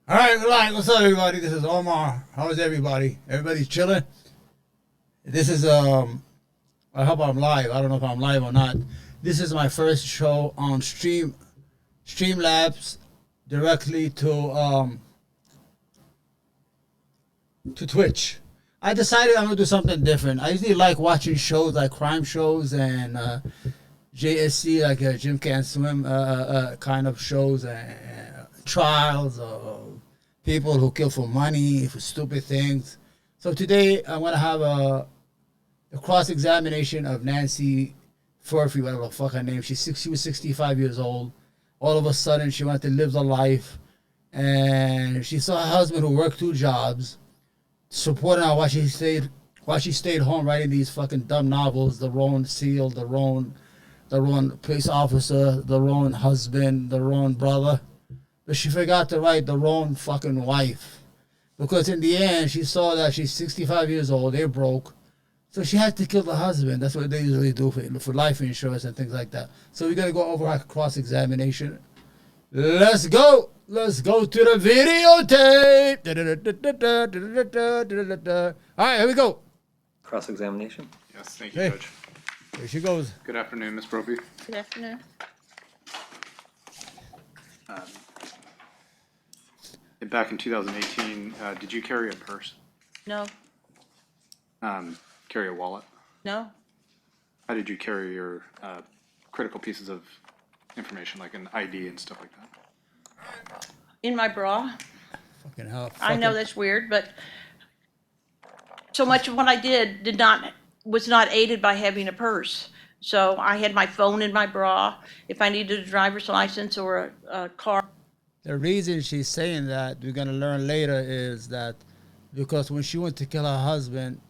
All right, what's up, everybody? This is Omar. How's everybody? Everybody's chilling. This is I hope I'm live. I don't know if I'm live or not. This is my first show on Streamlabs directly to Twitch. I decided I'm gonna do something different. I usually like watching shows like crime shows and JSC, like Jim Can't Swim kind of shows and trials of people who kill for money, for stupid things. So today I'm going to have a cross examination of Nancy Brophy, whatever the fuck her name. She was 65 years old. All of a sudden, she wanted to live the life, and she saw her husband who worked two jobs, supporting her while she stayed home writing these fucking dumb novels. The wrong seal, the wrong police officer, the wrong husband, the wrong brother. But she forgot to write the wrong fucking wife. Because in the end, she saw that she's 65 years old, they're broke. So she had to kill the husband. That's what they usually do for life insurance and things like that. So we're going to go over our cross-examination. Let's go. Let's go to the videotape. All right, here we go. Cross-examination? Yes, thank you, Hey. Judge. Here she goes. Good afternoon, Ms. Brophy. Good afternoon. Back in 2018, did you carry a purse? No, Carry a wallet? no, How did you carry your critical pieces of information, like an ID and stuff like that? in my bra. Fucking hell. I know that's weird, but so much of what I did was not aided by having a purse. So I had my phone in my bra. If I needed a driver's license or a car. The reason she's saying that, we're going to learn later, is that because when she went to kill her husband,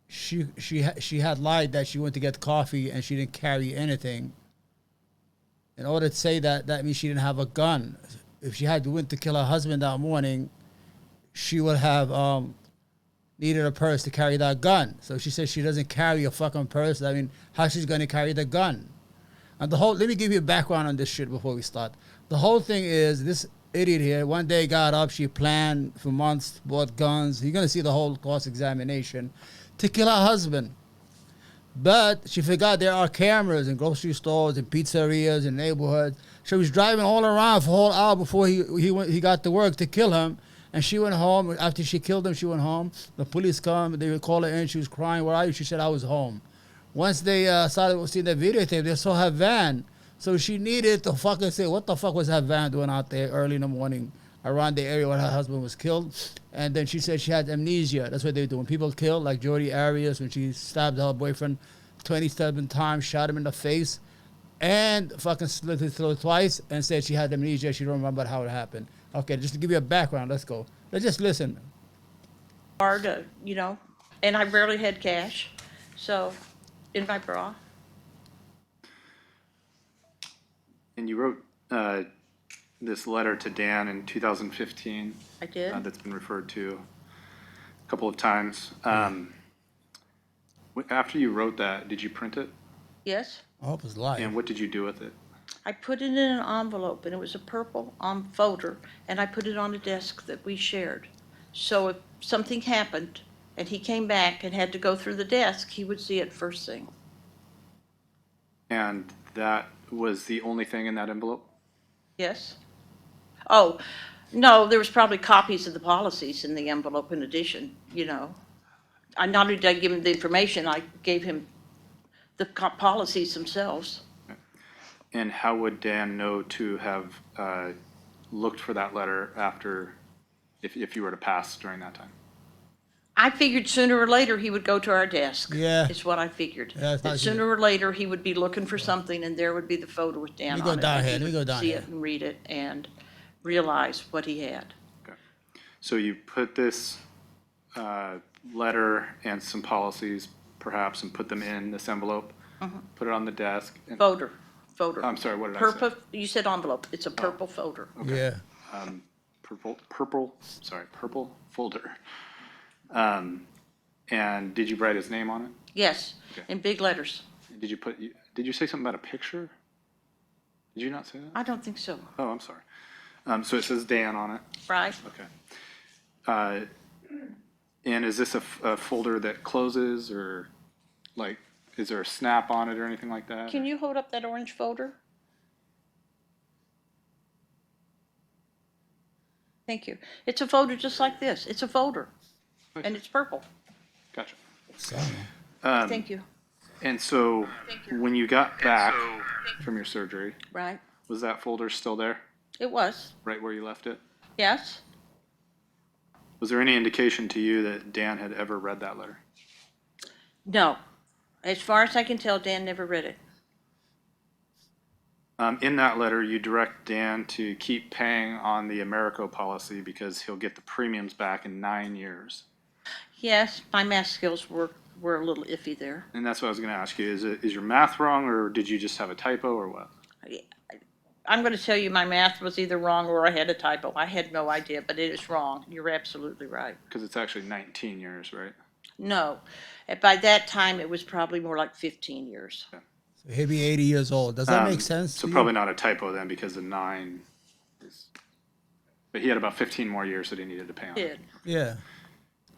she had lied that she went to get coffee and she didn't carry anything. In order to say that, that means she didn't have a gun. If she had went to kill her husband that morning, she would have needed a purse to carry that gun. So she says she doesn't carry a fucking purse. I mean, how she's going to carry the gun? And let me give you a background on this shit before we start. The whole thing is this idiot here one day got up, she planned for months, bought guns. You're going to see the whole cross-examination to kill her husband. But she forgot there are cameras in grocery stores and pizzerias and neighborhoods. She was driving all around for a whole hour before he got to work to kill him. And she went home. After she killed him, she went home. The police come. They would call her in. She was crying. Where are you? She said, I was home. Once they started seeing the videotape, they saw her van. So she needed to fucking say, what the fuck was her van doing out there early in the morning around the area where her husband was killed? And then she said she had amnesia. That's what they do. When people kill, like Jodi Arias, when she stabbed her boyfriend 27 times, shot him in the face, and fucking slit his throat twice, and said she had amnesia. She don't remember how it happened. Okay, just to give you a background, let's go. Let's just listen. Hard, and I rarely had cash. So in my bra. And you wrote this letter to Dan in 2015. I did. That's been referred to a couple of times. After you wrote that, did you print it? Yes. I hope it's live. And what did you do with it? I put it in an envelope, and it was a purple folder, and I put it on a desk that we shared. So if something happened and he came back and had to go through the desk, he would see it first thing. And that was the only thing in that envelope? Yes? Oh, no, there was probably copies of the policies in the envelope in addition, I not only did I give him the information, I gave him the policies themselves. And how would Dan know to have looked for that letter after, if you were to pass during that time? I figured sooner or later he would go to our desk. Yeah. Is what I figured. Yeah, it's not That sooner or later he would be looking for something, and there would be the photo with Dan Let me go on it. down and here, he let me go would down see here. it and read it and realize what he had. Okay. So you put this letter and some policies, perhaps, and put them in this envelope, put it on the desk. And, Folder. I'm sorry, what did I Purple, say? you said envelope. It's a purple folder. Yeah. Purple folder. And did you write his name on it? Yes, Okay. in big letters. Did you say something about a picture? Did you not say that? I don't think so. Oh, I'm sorry. So it says Dan on it. right? Okay. And is this a folder that closes, or like, is there a snap on it or anything like that? Can you hold up that orange folder? Thank you. It's a folder just like this. It's a folder, and it's purple. Gotcha. So, Thank you. And so when you got back from your surgery, Right? was that folder still there, It was. right where you left it? Yes? Was there any indication to you that Dan had ever read that letter? No. As far as I can tell, Dan never read it. In that letter, you direct Dan to keep paying on the Americo policy because he'll get the premiums back in 9 years. Yes, my math skills were a little iffy there. And that's what I was going to ask you. Is your math wrong, or did you just have a typo, or what? I'm going to tell you my math was either wrong or I had a typo. I had no idea, but it is wrong. You're absolutely right. Because it's actually 19 years, right? No. By that time, it was probably more like 15 years. so he'll be 80 years old. Does that make sense? So to you? probably not a typo then, because the 9 is. But he had about 15 more years that he needed to pay on it. Did. Yeah.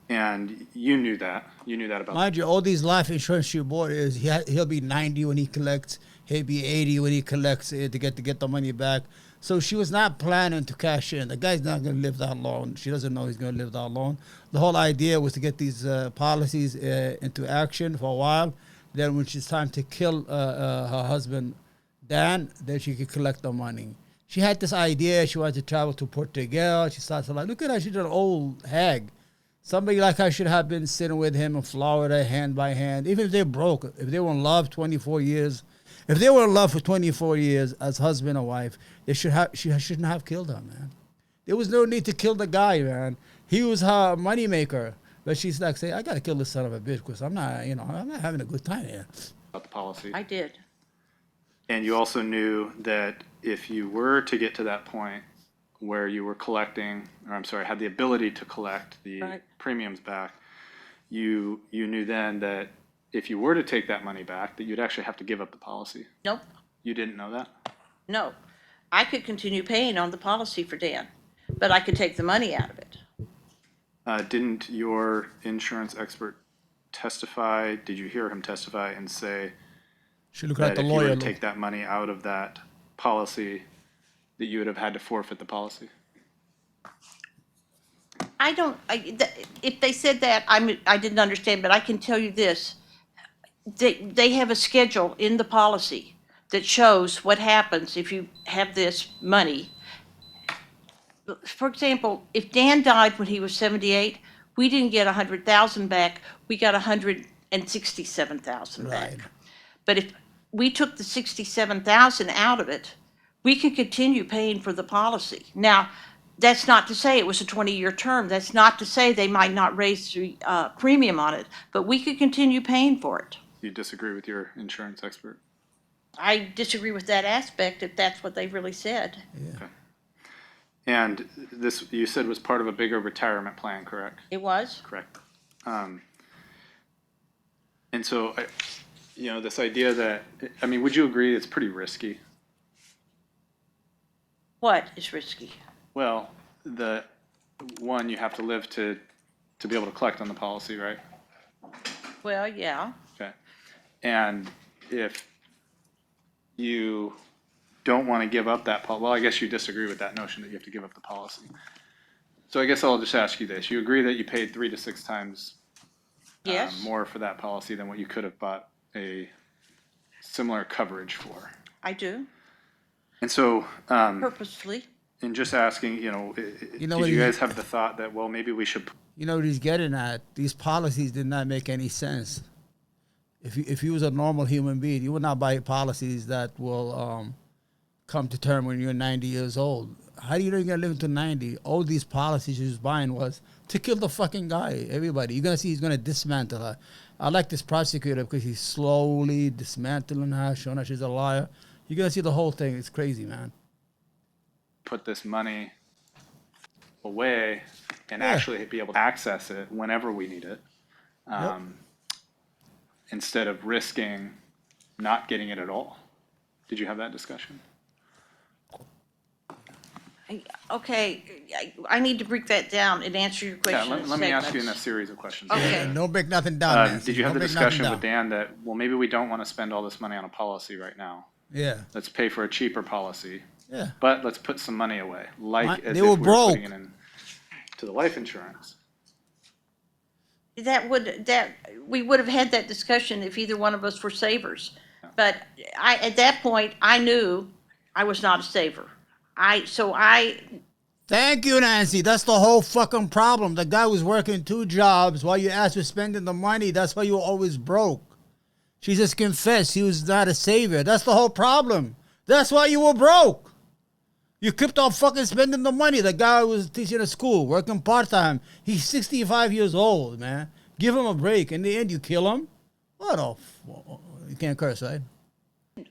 And you knew that. You knew that about. Mind you, all these life insurance you bought is he'll be 90 when he collects. He'll be 80 when he collects it to get the money back. So she was not planning to cash in. The guy's not going to live that long. She doesn't know he's going to live that long. The whole idea was to get these policies into action for a while. Then when it's time to kill her husband, Dan, then she could collect the money. She had this idea. She wanted to travel to Portugal. She started like, look at her. She's an old hag. Somebody like her should have been sitting with him in Florida, hand by hand. Even if they're broke, if they were in love 24 years, if they were in love for 24 years as husband and wife, she shouldn't have killed her, man. There was no need to kill the guy, man. He was her moneymaker. But she's like, say, I got to kill this son of a bitch because I'm not having a good time here. About the policy. I did. And you also knew that if you were to get to that point where you were collecting, or I'm sorry, had the ability to collect the Right. premiums back, you knew then that if you were to take that money back, that you'd actually have to give up the policy. Nope. You didn't know that? No. I could continue paying on the policy for Dan, but I could take the money out of it. Didn't your insurance expert testify? Did you hear him testify and say She looked that like the if you were lawyer. to take that money out of that policy, that you would have had to forfeit the policy? If they said that, I didn't understand, but I can tell you this. They have a schedule in the policy that shows what happens if you have this money. For example, if Dan died when he was 78, we didn't get 100,000 back, we got 167,000 back. Right. But if we took the 67,000 out of it, we could continue paying for the policy. Now, that's not to say it was a 20-year term. That's not to say they might not raise the premium on it, but we could continue paying for it. You disagree with your insurance expert? I disagree with that aspect if that's what they really said. Okay. And this, you said, was part of a bigger retirement plan, correct? It was? Correct. And so, this idea that, would you agree it's pretty risky? What is risky? Well, the one, you have to live to be able to collect on the policy, right? Well, yeah. Okay. And if you don't want to give up that well, I guess you disagree with that notion that you have to give up the policy. So I guess I'll just ask you this. You agree that you paid 3 to 6 times Yes. more for that policy than what you could have bought a similar coverage for? I do. And so, Purposefully. and just asking, know did what you he- guys have the thought that, well, maybe we should, You know what he's getting at? These policies did not make any sense. If you was a normal human being, you would not buy policies that will come to term when you're 90 years old. How do you know you're gonna live to 90? All these policies he was buying was to kill the fucking guy. Everybody, you're gonna see he's gonna dismantle her. I like this prosecutor because he's slowly dismantling her, showing her she's a liar. You're gonna see the whole thing. It's crazy, man. put this money away and Yeah. actually be able to access it whenever we need it, instead of risking not getting it at all. Did you have that discussion? Okay, I need to break that down and answer your Yeah, question in let me ask you in a segments. series of questions. Okay. And don't break nothing down, Nancy. Did you have Don't the break nothing discussion with down. Dan that, well, maybe we don't want to spend all this money on a policy right now? Yeah, Let's pay for a cheaper policy, yeah. but let's put some money away, like as They if were we were putting broke. it in to the life insurance. We would have had that discussion if either one of us were savers. But at that point, I knew I was not a saver. So Thank you, Nancy. That's the whole fucking problem. The guy was working 2 jobs while you asked for spending the money. That's why you were always broke. She just confessed he was not a savior. That's the whole problem. That's why you were broke. You kept on fucking spending the money. The guy was teaching at school, working part-time. He's 65 years old, man. Give him a break. In the end, you kill him? What a... You can't curse, right?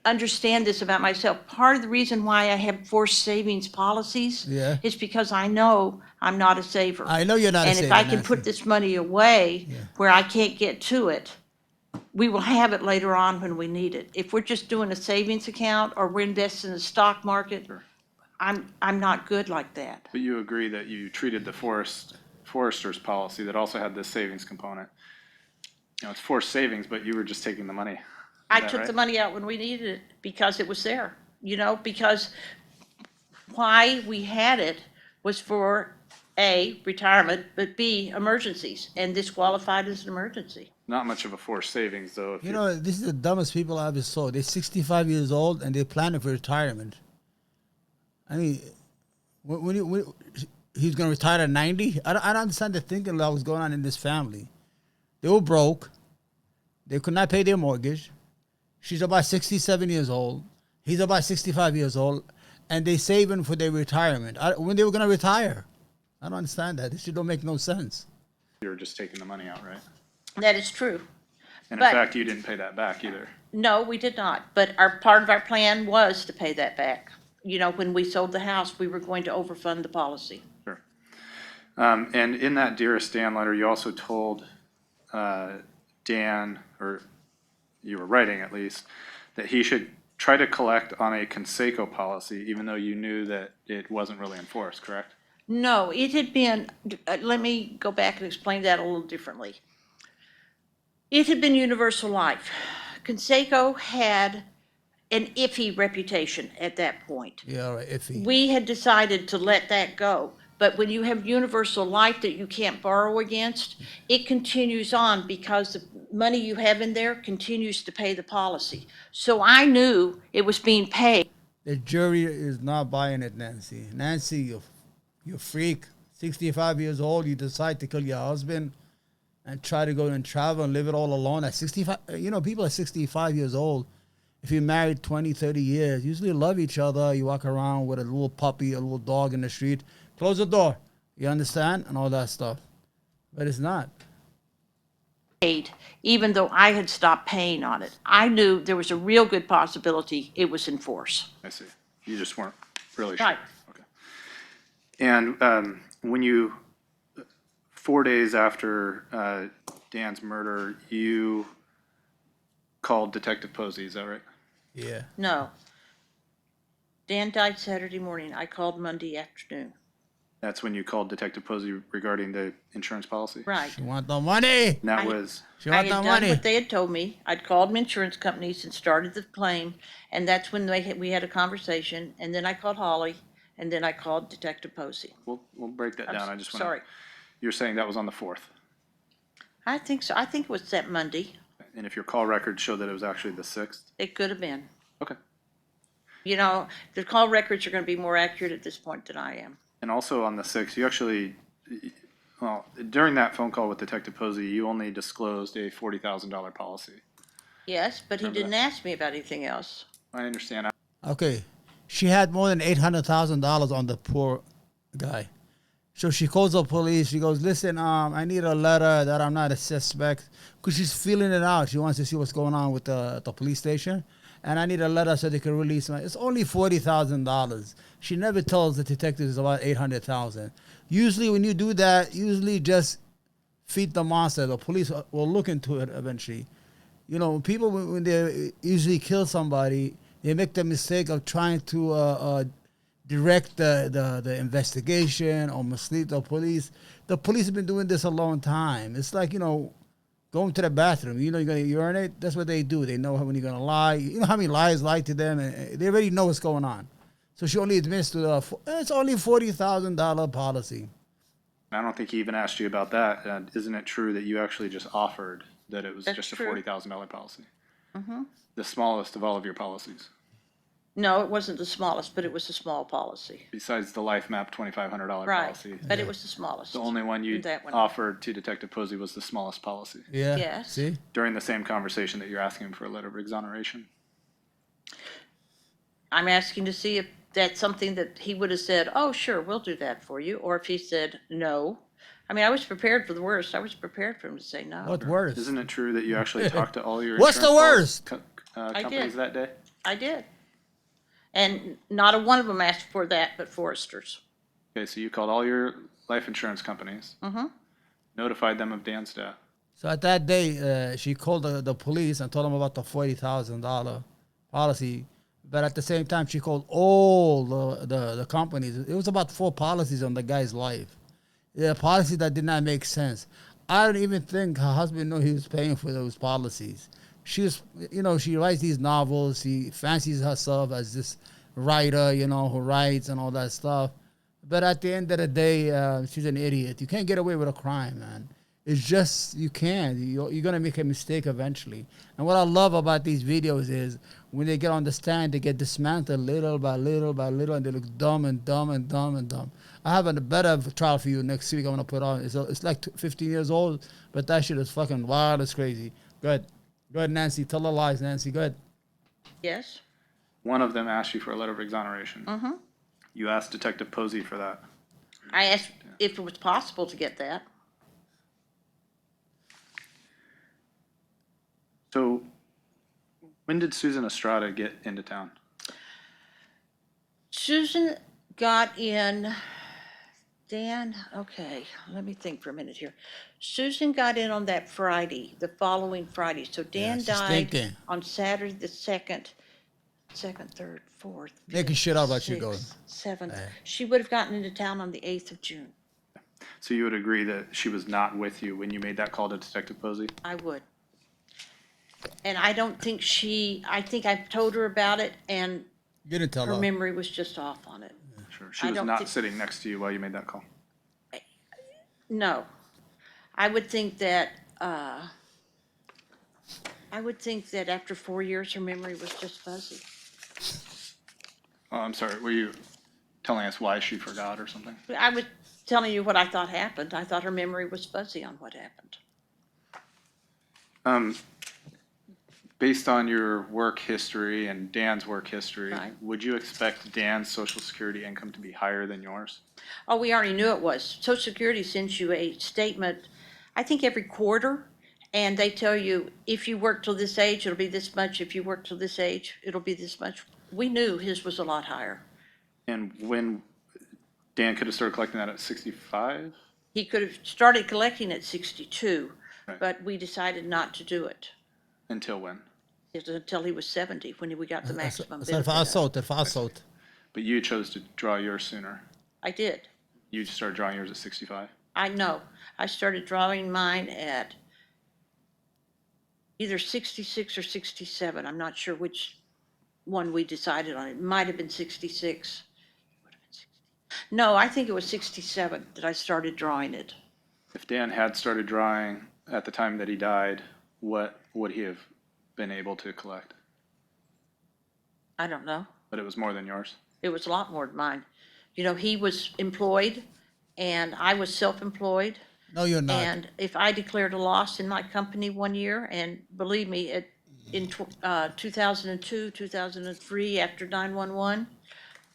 understand this about myself. Part of the reason why I have forced savings policies Yeah. is because I know I'm not a saver. I know you're not a And if saver, I can Nancy. put this money away where I can't get to it, we will have it later on when we need it. If we're just doing a savings account or we're investing in the stock market, Sure. I'm not good like that. But you agree that you treated the forester's policy that also had this savings component. You know, it's forced savings, but you were just taking the money. I Is that took right? the money out when we needed it because it was there, because why we had it was for A, retirement, but B, emergencies, and this qualified as an emergency. Not much of a forced savings, though. If You know, this is the dumbest people I ever saw. They're 65 years old and they're planning for retirement. I mean, when he's going to retire at 90? I don't understand the thinking that was going on in this family. They were broke. They could not pay their mortgage. She's about 67 years old. He's about 65 years old. And they're saving for their retirement. When they were going to retire? I don't understand that. This shit don't make no sense. you were just taking the money out, right? That is true. And in But- fact, you didn't pay that back either. No, we did not, but part of our plan was to pay that back. When we sold the house, we were going to overfund the policy. Sure. And in that Dearest Dan letter, you also told Dan, or you were writing at least, that he should try to collect on a Conseco policy, even though you knew that it wasn't really enforced, correct? No, it had been, let me go back and explain that a little differently. It had been Universal Life. Conseco had an iffy reputation at that point. Yeah, all right, iffy. We had decided to let that go. But when you have Universal Life that you can't borrow against, it continues on because the money you have in there continues to pay the policy. So I knew it was being paid. The jury is not buying it, Nancy. Nancy, you freak. 65 years old, you decide to kill your husband and try to go and travel and live it all alone at 65. People at 65 years old, if you're married 20, 30 years, usually love each other. You walk around with a little puppy, a little dog in the street. Close the door. You understand? And all that stuff. But it's not. Even though I had stopped paying on it. I knew there was a real good possibility it was in force. I see. You just weren't really sure. Right. Okay. And when you, 4 days after Dan's murder, you called Detective Posey, is that right? Yeah. No. Dan died Saturday morning. I called Monday afternoon. That's when you called Detective Posey regarding the insurance policy? Right. You want the money? And that I- was, She I want had the done money? what they had told me. I'd called them insurance companies and started the claim, and that's when we had a conversation, and then I called Holly, and then I called Detective Posey. we'll break that I'm down. I just want to. sorry. You're saying that was on the 4th. I think so. I think it was that Monday. And if your call records show that it was actually the 6th? It could have been. Okay. The call records are going to be more accurate at this point than I am. And also on the 6th, you actually, well, during that phone call with Detective Posey, you only disclosed a $40,000 policy. Yes, but he Remember didn't ask me about anything else. I understand. Okay. She had more than $800,000 on the poor guy. So she calls the police. She goes, listen, I need a letter that I'm not a suspect. Because she's feeling it out. She wants to see what's going on with the police station. And I need a letter so they can release me. It's only $40,000. She never tells the detectives it's about $800,000. Usually when you do that, just feed the monster. The police will look into it eventually. People, when they usually kill somebody, they make the mistake of trying to direct the investigation or mislead the police. The police have been doing this a long time. It's like, going to the bathroom. You're going to urinate. That's what they do. They know when you're going to lie. You know how many lies lie to them? And they already know what's going on. So she only admits to it's only $40,000 policy. I don't think he even asked you about that. Isn't it true that you actually just offered that it was That's just a true. $40,000 policy? Mm-hmm. The smallest of all of your policies, No, it wasn't the smallest, but it was a small policy. besides the Life Map $2,500 Right, policy. but it was the smallest. The only one you That one. offered to Detective Posey was the smallest policy Yeah. Yes. See? during the same conversation that you're asking him for a letter of exoneration. I'm asking to see if that's something that he would have said, oh, sure, we'll do that for you, or if he said no. I mean, I was prepared for the worst. I was prepared for him to say no. What worse? Isn't it true that you actually talked to all your What's the insurance worst? companies did. that day? I did. And not a one of them asked for that, but Forrester's. Okay, so you called all your life insurance companies, notified them of Dan's death. So at that day, she called the police and told them about the $40,000 policy. But at the same time, she called all the companies. It was about 4 policies on the guy's life. Yeah, policies that did not make sense. I don't even think her husband knew he was paying for those policies. She was, she writes these novels. She fancies herself as this writer, who writes and all that stuff. But at the end of the day, she's an idiot. You can't get away with a crime, man. It's just, you can't. You're going to make a mistake eventually. And what I love about these videos is when they get on the stand, they get dismantled little by little by little, and they look dumb and dumb and dumb and dumb. I have a better trial for you next week I'm going to put on. It's like 15 years old, but that shit is fucking wild. It's crazy. Go ahead, Nancy. Tell the lies, Nancy. Go ahead. Yes? One of them asked you for a letter of exoneration. Mm-hmm. You asked Detective Posey for that. I asked if it was possible to get that. So, when did Susan Estrada get into town? Susan got in, Dan, okay, let me think for a minute here. Susan got in on that Friday, the following Friday. So Dan she's died thinking. on Saturday the 2nd, 3rd, 4th. Making shit up about you 6th, going. 7th. Hey. She would have gotten into town on the 8th of June. So you would agree that she was not with you when you made that call to Detective Posey? I would. And I don't think I think I told her about it, and You didn't tell her her. memory was just off on it. Sure. She I was don't not think- sitting next to you while you made that call. No. I would think that after 4 years, her memory was just fuzzy. Oh, I'm sorry. Were you telling us why she forgot or something? I was telling you what I thought happened. I thought her memory was fuzzy on what happened. Based on your work history and Dan's work history, Right. would you expect Dan's Social Security income to be higher than yours? Oh, we already knew it was. Social Security sends you a statement, I think every quarter, and they tell you, if you work till this age, it'll be this much. If you work till this age, it'll be this much. We knew his was a lot higher. And when Dan could have started collecting that at 65? He could have started collecting at 62, Right. but we decided not to do it Until when? until he was 70, when we got the maximum It's benefit. falsoed. But you chose to draw yours sooner. I did. You just started drawing yours at 65? I know. I started drawing mine at either 66 or 67. I'm not sure which one we decided on. It might have been 66. No, I think it was 67 that I started drawing it. If Dan had started drawing at the time that he died, what would he have been able to collect? I don't know. But it was more than yours. It was a lot more than mine. You know, he was employed and I was self-employed. No, you're not. And if I declared a loss in my company one year, and believe me, in 2002, 2003, after 9/11,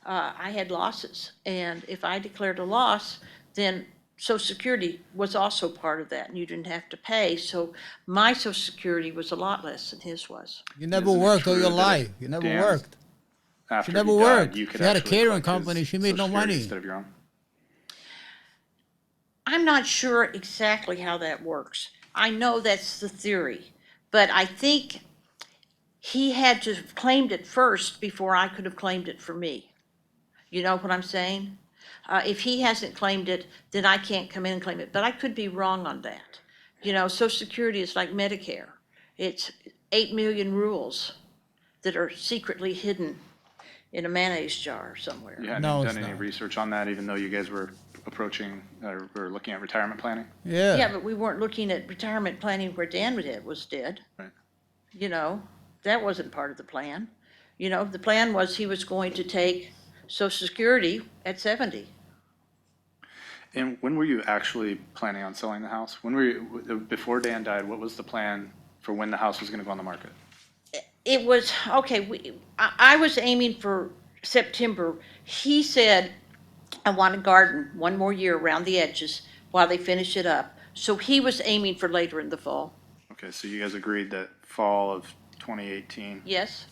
I had losses. And if I declared a loss, then Social Security was also part of that, and you didn't have to pay. So my Social Security was a lot less than his was. You never Isn't it worked all true your that life. You never Dan's- worked. After never he died, worked. you could She had a actually catering collect his company. She made Social no Security money. instead of your own. I'm not sure exactly how that works. I know that's the theory, but I think he had to have claimed it first before I could have claimed it for me. You know what I'm saying? If he hasn't claimed it, then I can't come in and claim it, but I could be wrong on that. You know, Social Security is like Medicare. It's 8 million rules that are secretly hidden in a mayonnaise jar somewhere. You hadn't No, it's done any not. research on that, even though you guys were approaching, or looking at retirement planning? Yeah. Yeah, but we weren't looking at retirement planning where Dan was dead. Right. You know, that wasn't part of the plan. You know, the plan was he was going to take Social Security at 70. And when were you actually planning on selling the house? When were you, before Dan died, what was the plan for when the house was gonna go on the market? It was, okay, I was aiming for September. He said, I want to garden one more year around the edges while they finish it up. So he was aiming for later in the fall. Okay, so you guys agreed that fall of 2018. Yes?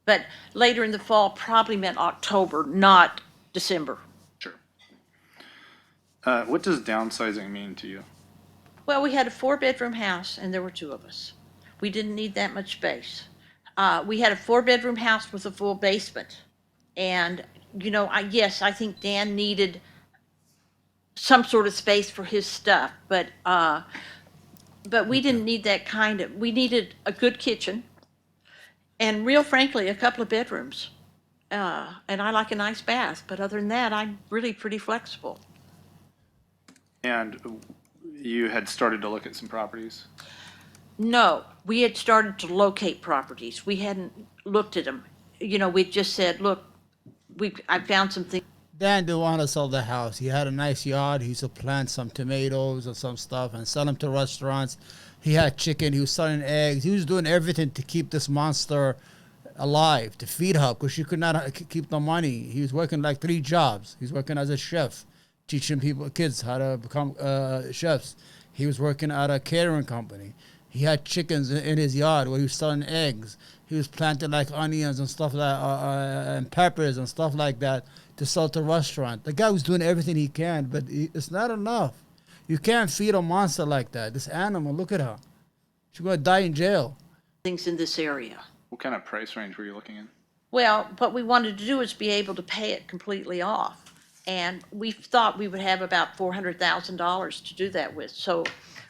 But later in the fall probably meant October, not December. Sure. What does downsizing mean to you? Well, we had a 4-bedroom house and there were 2 of us. We didn't need that much space. We had a 4-bedroom house with a full basement. And, you know, yes, I think Dan needed some sort of space for his stuff, but we didn't need that kind of, we needed a good kitchen and real frankly, a couple of bedrooms. And I like a nice bath, but other than that, I'm really pretty flexible. And you had started to look at some properties? No, we had started to locate properties. We hadn't looked at them. You know, we just said, look, I found some things. Dan didn't want to sell the house. He had a nice yard. He used to plant some tomatoes or some stuff and sell them to restaurants. He had chicken. He was selling eggs. He was doing everything to keep this monster alive, to feed her, because she could not keep the money. He was working like 3 jobs. He was working as a chef, teaching kids how to become chefs. He was working at a catering company. He had chickens in his yard where he was selling eggs. He was planting like onions and stuff like and peppers and stuff like that to sell to restaurant. The guy was doing everything he can, but it's not enough. You can't feed a monster like that. This animal, look at her. She's going to die in jail. Things in this area. What kind of price range were you looking in? Well, what we wanted to do is be able to pay it completely off. And we thought we would have about $400,000 to do that with. So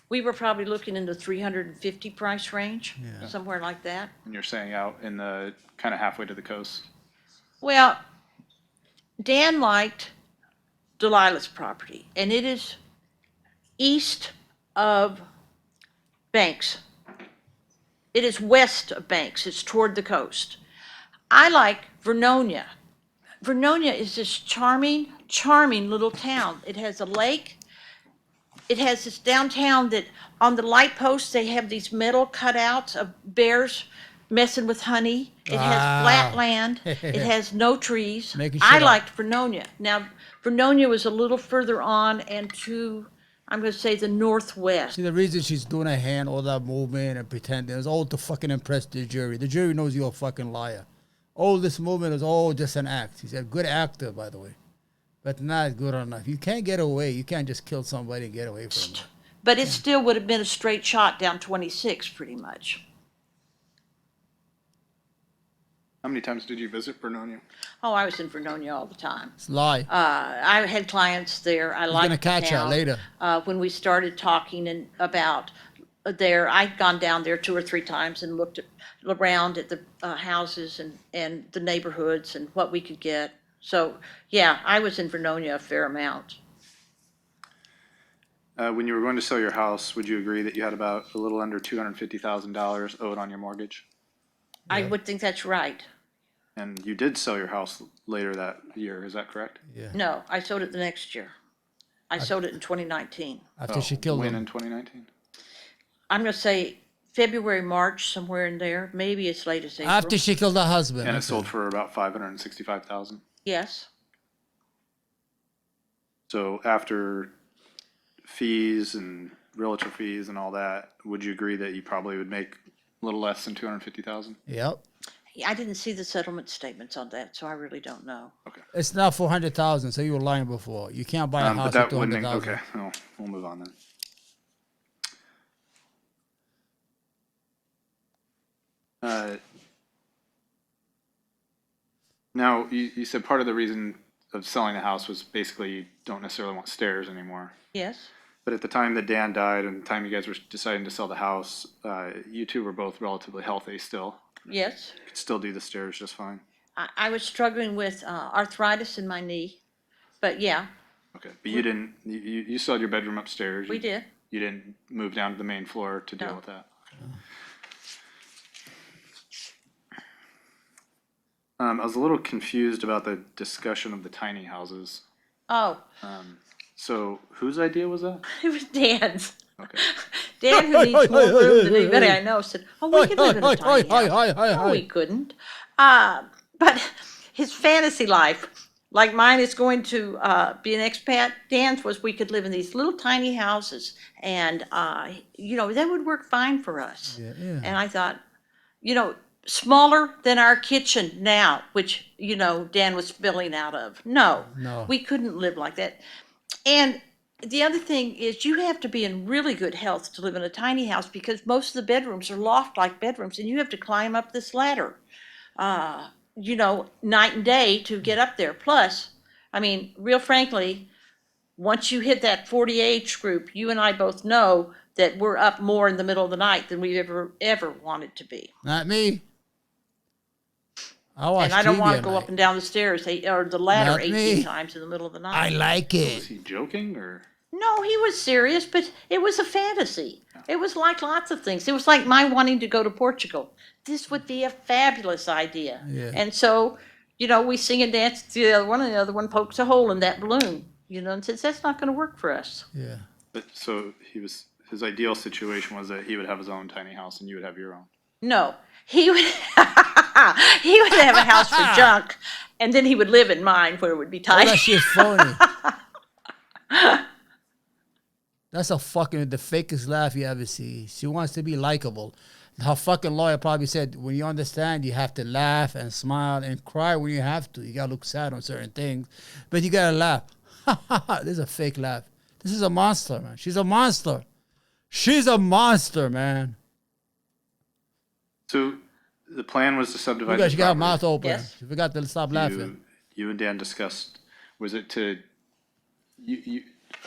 we were probably looking in the 350 price range, somewhere like that. And you're saying out in the, kind of halfway to the coast? Well, Dan liked Delilah's property, and it is east of Banks. It is west of Banks. It's toward the coast. I like Vernonia. Vernonia is this charming, charming little town. It has a lake. It has this downtown that on the light posts they have these metal cutouts of bears messing with honey. It has flat land. It has no trees. Making I shit up. liked Vernonia. Now, Vernonia was a little further on and to, I'm going to say, the northwest. See, the reason she's doing her hand, all that movement and pretending is all to fucking impress the jury. The jury knows you're a fucking liar. All this movement is all just an act. He's a good actor, by the way, but not good enough. You can't get away. You can't just kill somebody and get away from it. But it still would have been a straight shot down 26, pretty much. How many times did you visit Vernonia? Oh, I was in Vernonia all the time. It's a lie. I had clients there. I liked gonna catch her the town. later. When we started talking about there, I'd gone down there 2 or 3 times and looked around at the houses and the neighborhoods and what we could get. So, yeah, I was in Vernonia a fair amount. When you were going to sell your house, would you agree that you had about a little under $250,000 owed on your mortgage? I would think that's right. And you did sell your house later that year, is that correct? Yeah. No, I sold it the next year. I sold it in 2019. After she killed When him. in 2019? I'm going to say February, March, somewhere in there. Maybe as late as April. After she killed her husband. And it sold for about $565,000. Yes. So after fees and realtor fees and all that, would you agree that you probably would make a little less than $250,000? Yep. I didn't see the settlement statements on that, so I really don't know. Okay. It's not 400,000. So you were lying before. You can't buy a But house that with wouldn't, 200,000. okay, well, we'll move on then. Now, you said part of the reason of selling the house was basically you don't necessarily want stairs anymore. Yes, But at the time that Dan died and the time you guys were deciding to sell the house, you two were both relatively healthy still. yes. Could still do the stairs just fine. I was struggling with arthritis in my knee, but yeah, Okay, but you didn't, you still had your bedroom upstairs. we did. You didn't move down to the main floor to deal No. with that. I was a little confused about the discussion of the tiny houses. Oh, So whose idea was that? it was Dan's. Okay. Dan, who needs more room than anybody I know, said, "Oh, we could live in a tiny house." No, we couldn't. But his fantasy life, like mine, is going to be an expat. Dan's was we could live in these little tiny houses, and that would work fine for us. Yeah. And I thought, smaller than our kitchen now, which Dan was spilling out of. No, we couldn't live like that. And the other thing is you have to be in really good health to live in a tiny house because most of the bedrooms are loft-like bedrooms, and you have to climb up this ladder, night and day to get up there. Plus, I mean, real frankly, once you hit that 40 age group, you and I both know that we're up more in the middle of the night than we've ever wanted to be. Not me. I watch And I don't TV want to at go night. up and down the stairs or the ladder Not 18 me. times in the middle of the night. I like Was it. he joking or? No, he was serious, but it was a fantasy. It was like lots of things. It was like my wanting to go to Portugal. This would be a fabulous idea. Yeah. And so, we sing and dance to the other one, and the other one pokes a hole in that balloon, and says, that's not going to work for us. Yeah. But so his ideal situation was that he would have his own tiny house and you would have your own. No, he would, he would have a house for junk, and then he would live in mine where it would be All tiny. that shit's phony. That's the fakest laugh you ever see. She wants to be likable. Her fucking lawyer probably said, when you understand, you have to laugh and smile and cry when you have to. You gotta look sad on certain things, but you gotta laugh. This is a fake laugh. This is a monster, man. She's a monster. She's a monster, man. So the plan was to subdivide. You guys, the you got her property. mouth open. Yes. You forgot to stop laughing. You and Dan discussed, was it to,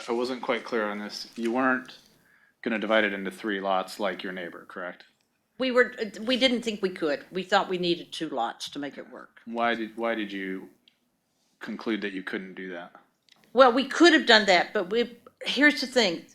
I wasn't quite clear on this. You weren't going to divide it into 3 lots like your neighbor, correct? We didn't think we could. We thought we needed 2 lots to make it work. Why did you conclude that you couldn't do that? Well, we could have done that, but here's the thing.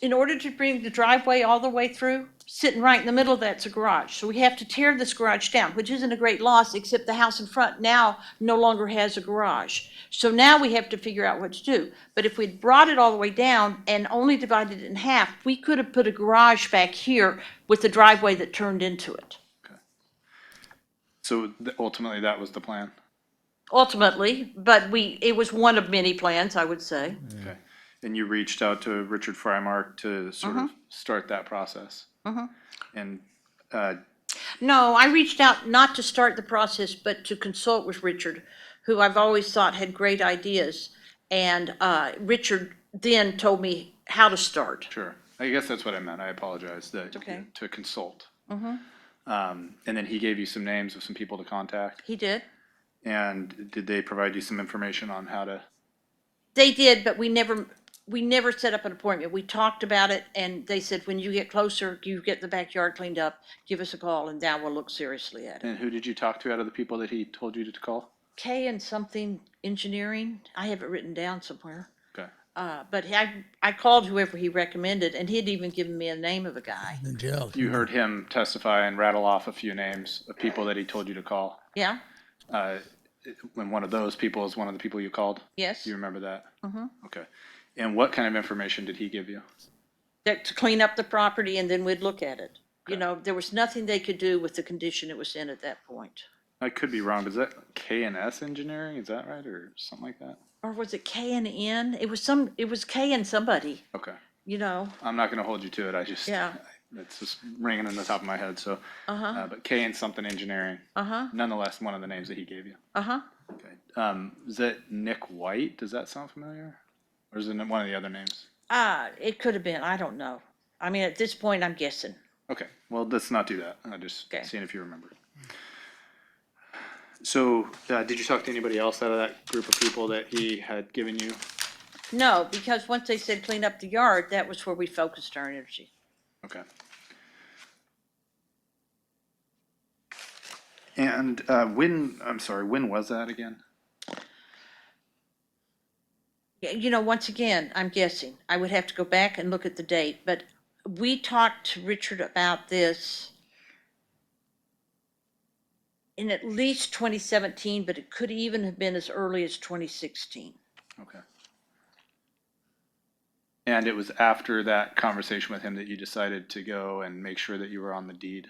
In order to bring the driveway all the way through, sitting right in the middle of that's a garage. So we have to tear this garage down, which isn't a great loss, except the house in front now no longer has a garage. So now we have to figure out what to do. But if we'd brought it all the way down and only divided it in half, we could have put a garage back here with the driveway that turned into it. So ultimately that was the plan? Ultimately, but it was one of many plans, I would say. Okay. And you reached out to Richard Frymark to sort of start that process? And No, I reached out not to start the process, but to consult with Richard, who I've always thought had great ideas. And Richard then told me how to start. sure, I guess that's what I meant. I apologize. Okay. To consult. And then he gave you some names of some people to contact. He did. And did they provide you some information on how to? They did, but we never set up an appointment. We talked about it, and they said, when you get closer, you get the backyard cleaned up, give us a call, and now we'll look seriously at it. And who did you talk to out of the people that he told you to call? K and something engineering. I have it written down somewhere. Okay. But I called whoever he recommended, and he'd even given me a name of a guy. In jail. You heard him testify and rattle off a few names of people that he told you to call. Yeah? When one of those people is one of the people you called? Yes? Do you remember that? Okay. And what kind of information did he give you? That to clean up the property, and then we'd look at it. There was nothing they could do with the condition it was in at that point. I could be wrong, but is that K&S Engineering? Is that right, or something like that? Or was it K and N? It was K and somebody, Okay. Uh-huh. I'm not going to hold you to it. I just, Yeah. it's just ringing in the top of my head. So, but K and something engineering, nonetheless, one of the names that he gave you. Okay. Is that Nick White? Does that sound familiar? Or is it one of the other names? It could have been, I don't know. I mean, at this point, I'm guessing. Okay. Well, let's not do that. I'm just Okay. seeing if you remember. So, did you talk to anybody else out of that group of people that he had given you? No, because once they said clean up the yard, that was where we focused our energy. Okay. And when was that again? You know, once again, I'm guessing. I would have to go back and look at the date, but we talked to Richard about this in at least 2017, but it could even have been as early as 2016. Okay. And it was after that conversation with him that you decided to go and make sure that you were on the deed?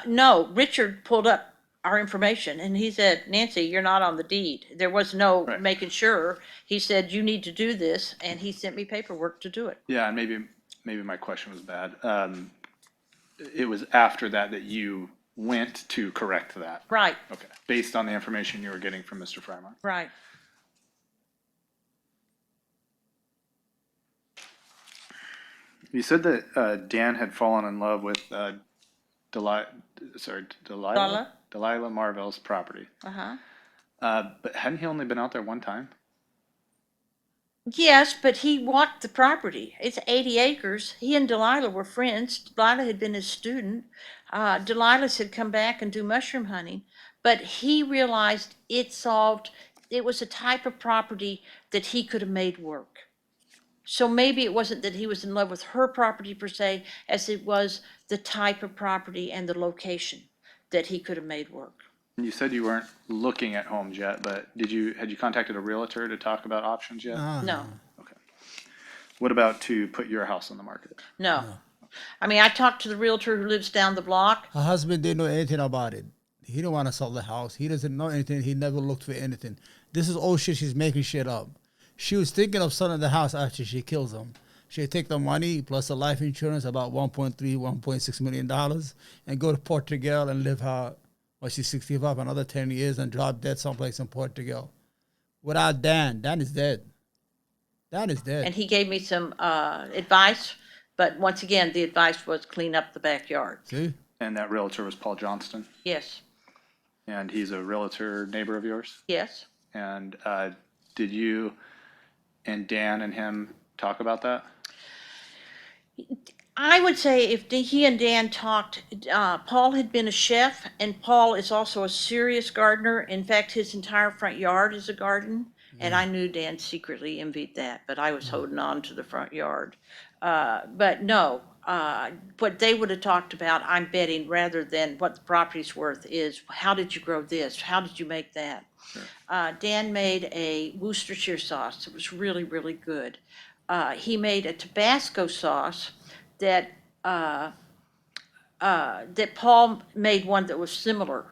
No, Richard pulled up our information and he said, Nancy, you're not on the deed. There was no Right. making sure. He said, you need to do this, and he sent me paperwork to do it. Yeah, and maybe my question was bad. It was after that that you went to correct that? Right, Okay, based on the information you were getting from Mr. Frymark? right. You said that Dan had fallen in love with Delilah Marvell's property. Uh-huh. But hadn't he only been out there one time? Yes, but he walked the property. It's 80 acres. He and Delilah were friends. Delilah had been his student. Delilah had come back and do mushroom hunting, but he realized it was a type of property that he could have made work. So maybe it wasn't that he was in love with her property per se, as it was the type of property and the location that he could have made work. You said you weren't looking at homes yet, but had you contacted a realtor to talk about options yet? No, Okay. What about to put your house on the market? no. I mean, I talked to the realtor who lives down the block. Her husband didn't know anything about it. He didn't want to sell the house. He doesn't know anything. He never looked for anything. This is old shit. She's making shit up. She was thinking of selling the house after she kills him. She'd take the money plus the life insurance, about $1.6 million, and go to Portugal and live her, she's 65, another 10 years, and drop dead someplace in Portugal. Without Dan is dead. Dan is dead. And he gave me some advice, but once again, the advice was clean up the backyard. See? And that realtor was Paul Johnston, Yes, and he's a realtor neighbor of yours? yes. And did you and Dan and him talk about that? I would say if he and Dan talked, Paul had been a chef, and Paul is also a serious gardener. In fact, his entire front yard is a garden, and I knew Dan secretly envied that, but I was holding on to the front yard. But no, what they would have talked about, I'm betting, rather than what the property's worth, is how did you grow this? How did you make that? Sure. Dan made a Worcestershire sauce that was really, really good. He made a Tabasco sauce that that Paul made one that was similar.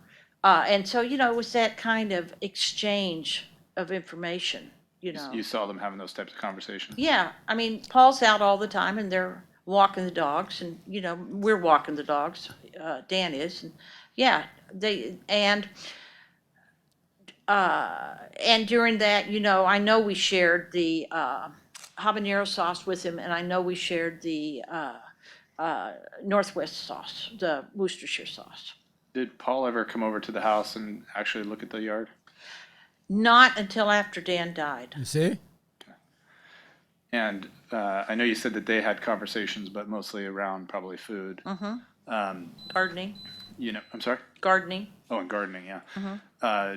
And so, it was that kind of exchange of information, You saw them having those types of conversations? Yeah, I mean, Paul's out all the time and they're walking the dogs and, we're walking the dogs, Dan is, and yeah, and during that, I know we shared the habanero sauce with him, and I know we shared the Northwest sauce, the Worcestershire sauce. Did Paul ever come over to the house and actually look at the yard? Not until after Dan died. You see? And I know you said that they had conversations, but mostly around probably food. Gardening. I'm sorry? Gardening. Oh, and gardening, yeah.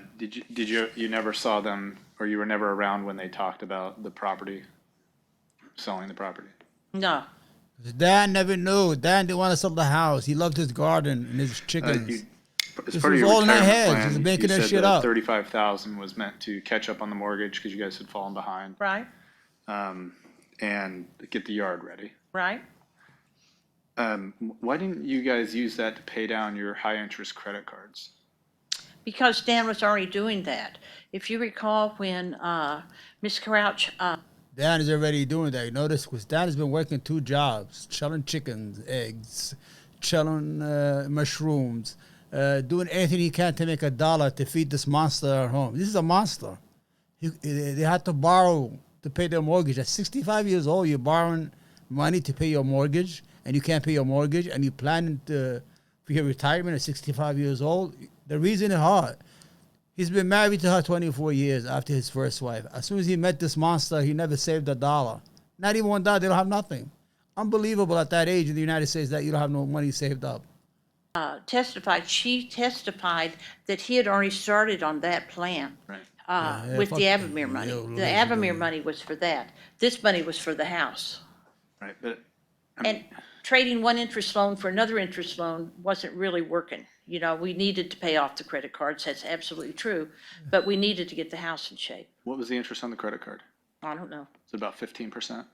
You never saw them, or you were never around when they talked about the property, selling the property? No. Dan never knew. Dan didn't want to sell the house. He loved his garden and his chickens. As This part of was your all in their retirement heads. plan, He's making you that said shit that up. $35,000 was meant to catch up on the mortgage because you guys had fallen behind, Right. and get the yard ready. Right. Why didn't you guys use that to pay down your high interest credit cards? Because Dan was already doing that. If you recall when Miss Crouch, Dan is already doing that. You notice? Because Dan has been working 2 jobs, selling chickens, eggs, selling mushrooms, doing anything he can to make $1 to feed this monster at home. This is a monster. They had to borrow to pay their mortgage. At 65 years old, you're borrowing money to pay your mortgage, and you can't pay your mortgage, and you're planning for your retirement at 65 years old. The reason is hard. He's been married to her 24 years after his first wife. As soon as he met this monster, he never saved a dollar. Not even $1. They don't have nothing. Unbelievable at that age in the United States that you don't have no money saved up. She testified that he had already started on that plan. Right. Yeah, With fuck the that. Avamere money. Yeah, The Avamere money was for that. This money was for the house. Right, but, And trading one interest loan for another interest loan wasn't really working. You know, we needed to pay off the credit cards, that's absolutely true, but we needed to get the house in shape. what was the interest on the credit card? I don't know. It's about 15%.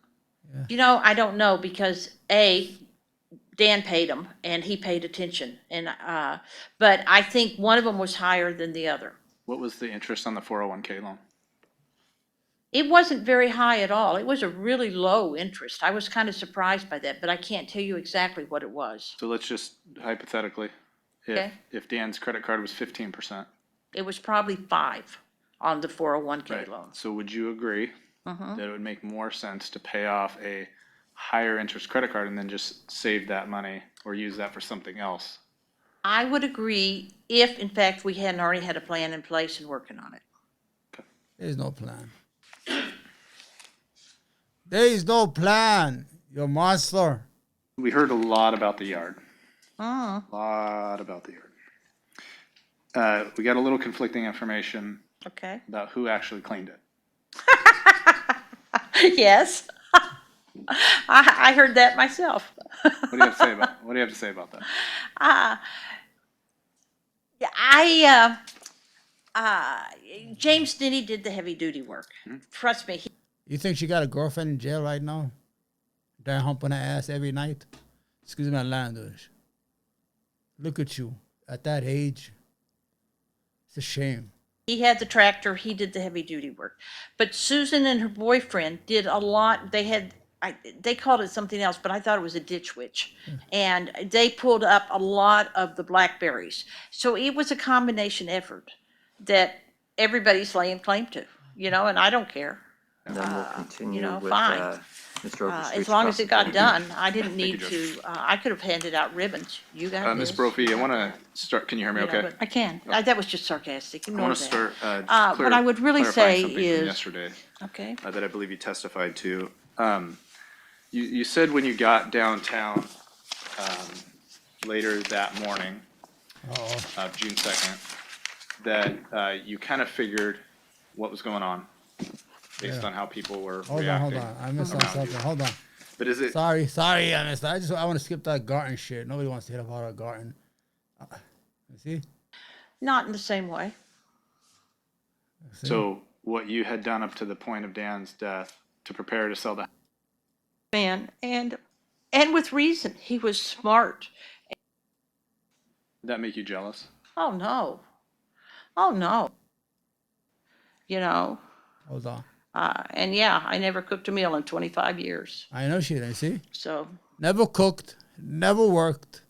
You know, I don't know because Dan paid him and he paid attention and, but I think one of them was higher than the other. What was the interest on the 401k loan? It wasn't very high at all. It was a really low interest. I was kind of surprised by that, but I can't tell you exactly what it was. So let's just hypothetically, Okay. if Dan's credit card was 15%, It was probably 5 on the 401k right? loan. So would you agree that it would make more sense to pay off a higher interest credit card and then just save that money or use that for something else? I would agree if, in fact, we hadn't already had a plan in place and working on it. There's no plan. There is no plan. You're a monster. We heard a lot about the yard. Oh, A lot about the yard. We got a little conflicting information okay. about who actually cleaned it. Yes. I heard that myself. What do you have to say about? What do you have to say about that? James Ninney did the heavy duty work. Trust me. You think she got a girlfriend in jail right now? They're humping her ass every night? Excuse my language. Look at you. At that age. It's a shame. He had the tractor, he did the heavy duty work. But Susan and her boyfriend did a lot. They called it something else, but I thought it was a ditch witch. And they pulled up a lot of the blackberries. So it was a combination effort that everybody's laying claim to, you know, and I don't care. And then we'll continue with fine. Mr. Overstreet's As long as it got cross-examination. done, I didn't need Judge. to, I could have handed out ribbons. You got Ms. this. Brophy, I want to start. Can you hear me You know, okay? but I can. That was just sarcastic. I Ignore want to that. start. What I would really clarifying say something from is- yesterday Okay. that I believe you testified to. You said when you got downtown later that morning, June 2nd, that you kind of figured what was going on based on how people were Hold reacting. on. I missed on around something. you. Hold on. But is it? Sorry, I missed. I want to skip that garden shit. Nobody wants to hear about our garden. You see? Not in the same way. So what you had done up to the point of Dan's death to prepare to sell the Man, and with reason. He was smart. did that make you jealous? Oh, no. Oh, no. You know, Hold on. and yeah, I never cooked a meal in 25 years. I know she didn't. See? So, Never cooked. Never worked.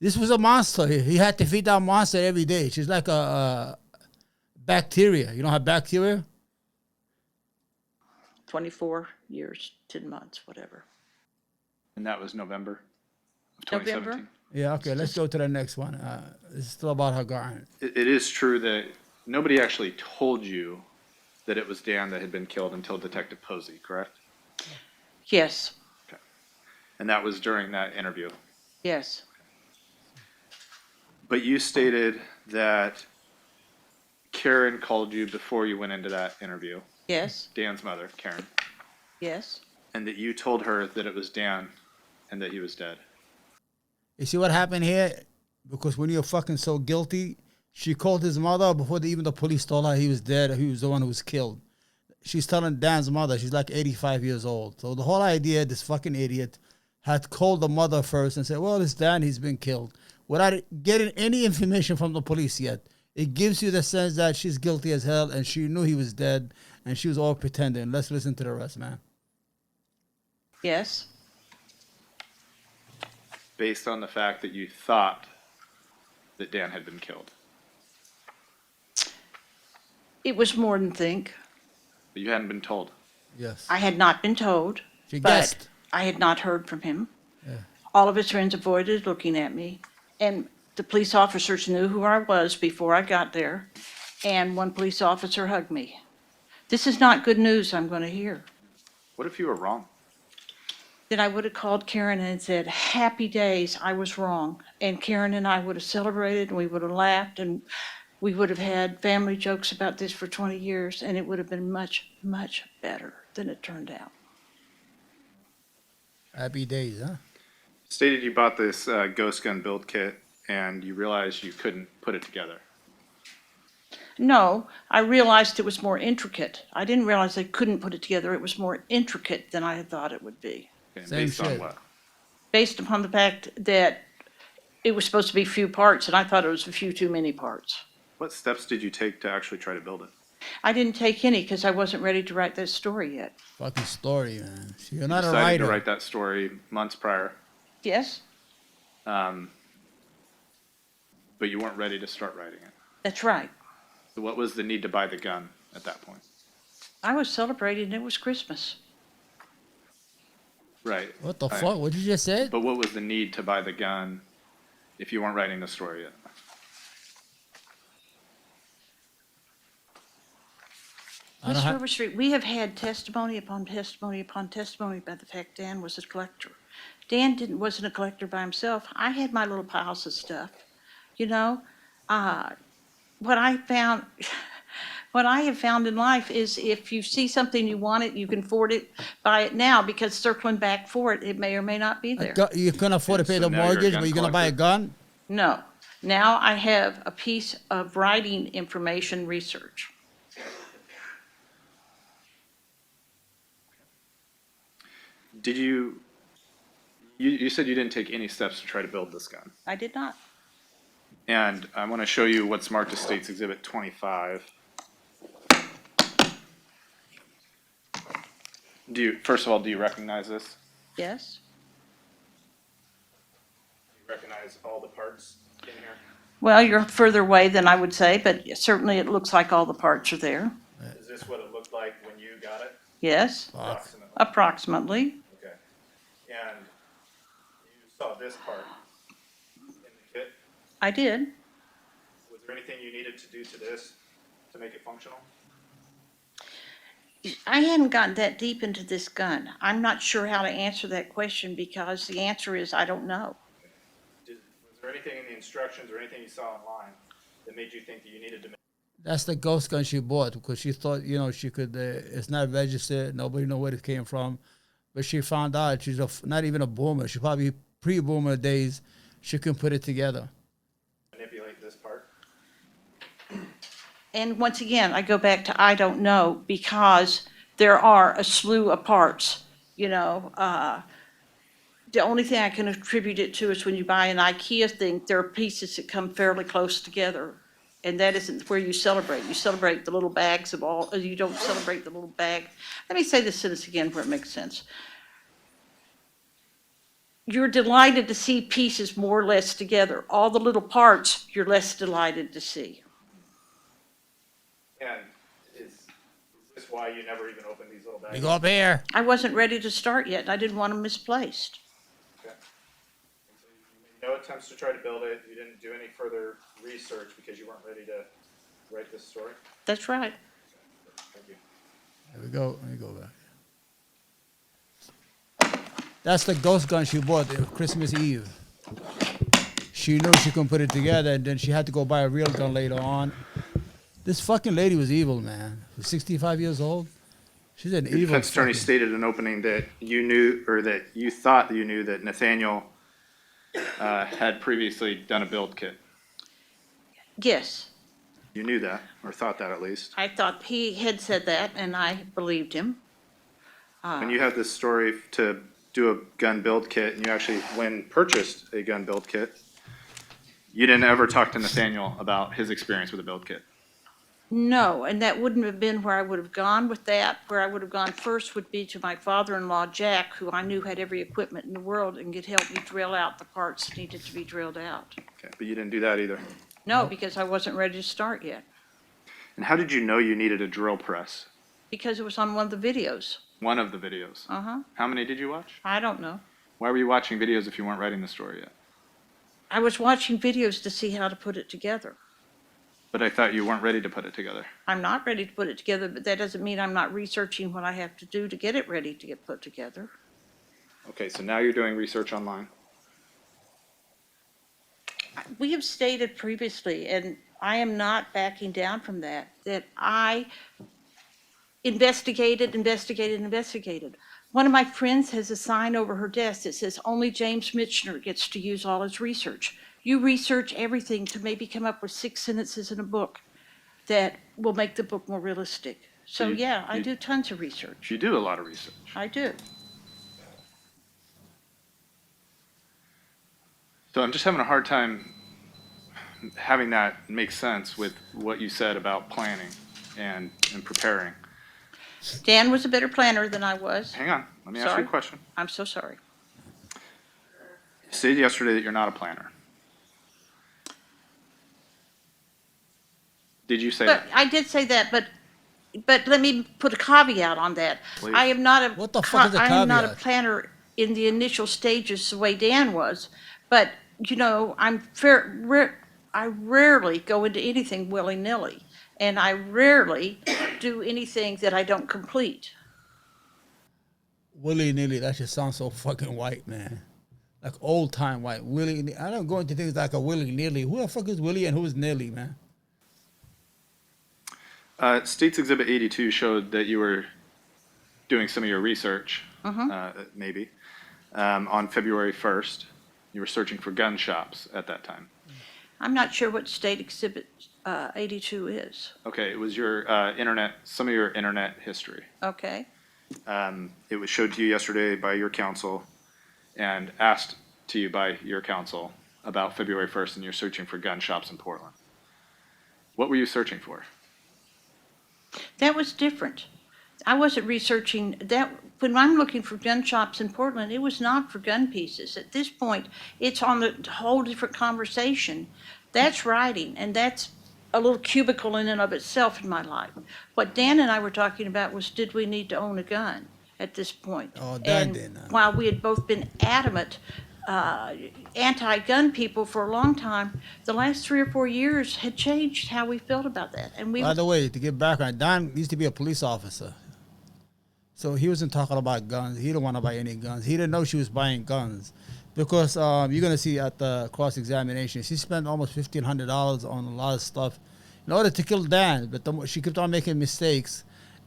This was a monster. He had to feed that monster every day. She's like a bacteria. You don't have bacteria? 24 years, 10 months, whatever. And that was November of November? 2017. Yeah, okay. Let's go to the next one. This is still about her garden. It is true that nobody actually told you that it was Dan that had been killed until Detective Posey, correct? Yes, And that was during that interview. yes. But you stated that Karen called you before you went into that interview, Yes, Dan's mother, Karen, yes. and that you told her that it was Dan and that he was dead. You see what happened here? Because when you're fucking so guilty, she called his mother before even the police told her he was dead. He was the one who was killed. She's telling Dan's mother. She's like 85 years old. So the whole idea, this fucking idiot had called the mother first and said, well, it's Dan. He's been killed. Without getting any information from the police yet. It gives you the sense that she's guilty as hell and she knew he was dead and she was all pretending. Let's listen to the rest, man. Yes, Based on the fact that you thought that Dan had been killed. it was more than think. But you hadn't been told. Yes. I had not been told, She but guessed. I had not heard from him. Yeah. All of his friends avoided looking at me. And The police officers knew who I was before I got there, and one police officer hugged me. This is not good news I'm going to hear. What if you were wrong? Then I would have called Karen and said, happy days, I was wrong. And Karen and I would have celebrated, and we would have laughed, and we would have had family jokes about this for 20 years, and it would have been much, much better than it turned out. Happy days, huh? Stated you bought this ghost gun build kit and you realized you couldn't put it together. No, I realized it was more intricate. I didn't realize I couldn't put it together. It was more intricate than I had thought it would be. Okay, Same based on shit. what? Based upon the fact that it was supposed to be few parts, and I thought it was a few too many parts. What steps did you take to actually try to build it? I didn't take any because I wasn't ready to write that story yet. Fucking story, man. You're You not a decided writer. to write that story months prior, Yes, but you weren't ready to start writing it. that's right. So what was the need to buy the gun at that point? I was celebrating. It was Christmas. Right. What the Right. fuck? What you just said? But what was the need to buy the gun if you weren't writing the story yet? I don't West have- River Street, we have had testimony upon testimony upon testimony about the fact Dan was a collector. Dan wasn't a collector by himself. I had my little piles of stuff, you know? What I found, what I have found in life is if you see something you want it, you can afford it, buy it now, because circling back for it, it may or may not be there. You couldn't afford to And pay so the now you're a mortgage, gun but you're gonna buy a gun? No. Now I have a piece of writing information research. Did you said you didn't take any steps to try to build this gun. I did not. And I want to show you what's marked as State's Exhibit 25. First of all, do you recognize this? Yes? Do you recognize all the parts in here? Well, you're further away than I would say, but certainly it looks like all the parts are there. Is this what it looked like when you got it? Yes, Approximately. approximately. Okay. And you saw this part in the kit. I did. Was there anything you needed to do to this to make it functional? I hadn't gotten that deep into this gun. I'm not sure how to answer that question because the answer is I don't know. Was there anything in the instructions or anything you saw online that made you think that you needed to make? That's the ghost gun she bought because she thought, she could, it's not registered. Nobody know where it came from. But she found out she's not even a boomer. She probably pre-boomer days. She can put it together. Manipulate this part? And once again, I go back to I don't know because there are a slew of parts, The only thing I can attribute it to is when you buy an IKEA thing, there are pieces that come fairly close together. And that isn't where you celebrate. You celebrate the little bags of all, you don't celebrate the little bag. Let me say this sentence again where it makes sense. You're delighted to see pieces more or less together. All the little parts, you're less delighted to see. And is this why you never even opened these little bags? You go up here. I wasn't ready to start yet. I didn't want them misplaced. Okay. And so you made no attempts to try to build it. You didn't do any further research because you weren't ready to write this story? That's right. Thank you. There we go. Let me go back. That's the ghost gun she bought Christmas Eve. She knew she couldn't put it together, and then she had to go buy a real gun later on. This fucking lady was evil, man. She was 65 years old. She's an Your evil. defense attorney fucking- stated in opening that you knew, or that you thought that you knew that Nathaniel had previously done a build kit. Yes, You knew that, or thought that at least. I thought he had said that, and I believed him. When you have this story to do a gun build kit, and you actually, when purchased a gun build kit, you didn't ever talk to Nathaniel about his experience with a build kit. No, and that wouldn't have been where I would have gone with that. Where I would have gone first would be to my father-in-law, Jack, who I knew had every equipment in the world and could help me drill out the parts that needed to be drilled out. Okay, but you didn't do that either. No, because I wasn't ready to start yet, And how did you know you needed a drill press? because it was on one of the videos. One of the videos. Uh-huh, How many did you watch? I don't know. Why were you watching videos if you weren't writing the story yet? I was watching videos to see how to put it together. But I thought you weren't ready to put it together. I'm not ready to put it together, but that doesn't mean I'm not researching what I have to do to get it ready to get put together. Okay, so now you're doing research online. We have stated previously, and I am not backing down from that I investigated. One of my friends has a sign over her desk that says, only James Michener gets to use all his research. You research everything to maybe come up with 6 sentences in a book that will make the book more realistic. So You- yeah, I you- do tons of research. You do a lot of research. I do. So I'm just having a hard time having that make sense with what you said about planning and preparing. Dan was a better planner than I was. Hang on, let me ask you Sorry. a question. I'm so sorry. You stated yesterday that you're not a planner. Did you say But that? I did say that, but let me put a caveat on that. Please. I am not a. What the fuck is a I am not a caveat? planner in the initial stages the way Dan was, but, you know, I rarely go into anything willy-nilly, and I rarely do anything that I don't complete. Willy-nilly, that just sounds so fucking white, man. Like old-time white. Willy, I don't go into things like a willy-nilly. Who the fuck is Willy and who's nilly, man? States Exhibit 82 showed that you were doing some of your research, maybe, on February 1st. You were searching for gun shops at that time. I'm not sure what State Exhibit 82 is. Okay, it was your some of your internet history. Okay? It was showed to you yesterday by your counsel and asked to you by your counsel about February 1st, and you're searching for gun shops in Portland. What were you searching for? That was different. I wasn't researching that. When I'm looking for gun shops in Portland, it was not for gun pieces. At this point, it's on a whole different conversation. That's writing, and that's a little cubicle in and of itself in my life. What Dan and I were talking about was, did we need to own a gun at this point? Oh, that And didn't. while we had both been adamant anti-gun people for a long time, the last 3 or 4 years had changed how we felt about that. And we By the way, to give background, Don used to be a police officer. So he wasn't talking about guns. He didn't want to buy any guns. He didn't know she was buying guns. Because you're going to see at the cross-examination, she spent almost $1,500 on a lot of stuff in order to kill Dan. But she kept on making mistakes.